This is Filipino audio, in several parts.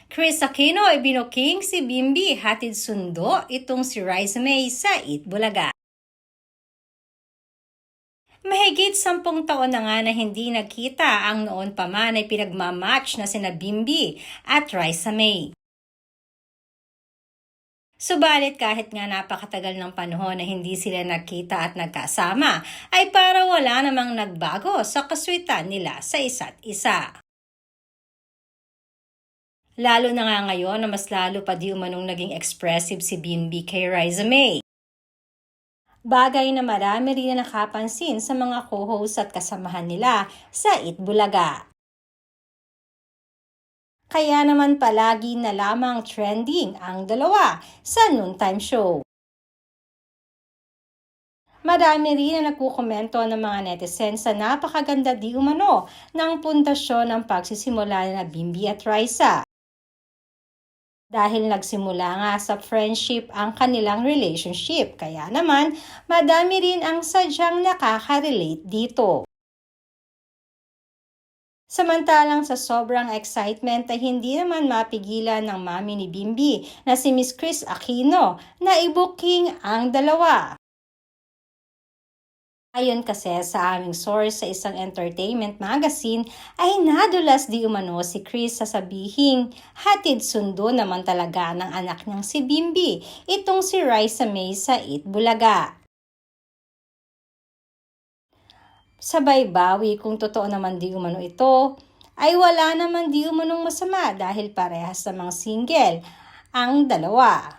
Chris Aquino ay binuking si Bimby, hatid sundo itong si Raisa May sa Eat Bulaga. Mahigit 10 taon na nga na hindi nagkita ang noon pa man ay pinagmamatch na sina Bimby at Raisa May. Subalit kahit nga napakatagal ng panahon na hindi sila nagkita at nagkasama, ay para wala namang nagbago sa kaswitan nila sa isa't isa. Lalo na nga ngayon na mas lalo pa di umanong naging expressive si Bimby kay Raisa May. Bagay na marami rin na nakapansin sa mga co-host at kasamahan nila sa Eat Bulaga. Kaya naman palagi na lamang trending ang dalawa sa noontime show. Marami rin na nagkukomento ng mga netizens sa napakaganda di umano ng pundasyon ng pagsisimula na Bimby at Raisa. Dahil nagsimula nga sa friendship ang kanilang relationship, kaya naman madami rin ang sadyang nakaka-relate dito. Samantalang sa sobrang excitement ay hindi naman mapigilan ng mami ni Bimby na si Miss Chris Aquino na i-booking ang dalawa. Ayon kasi sa aming source sa isang entertainment magazine ay nadulas di umano si Chris sasabihin hatid sundo naman talaga ng anak niyang si Bimby, itong si Raisa May sa Eat Bulaga. Sabay bawi kung totoo naman di umano ito, ay wala naman di umanong masama dahil parehas namang single ang dalawa.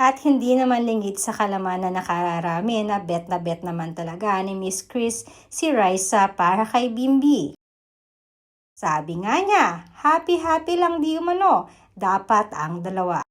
At hindi naman lingid sa kalaman na nakararami na bet naman talaga ni Miss Chris si Raisa para kay Bimby. Sabi nga niya, happy lang di umano, dapat ang dalawa.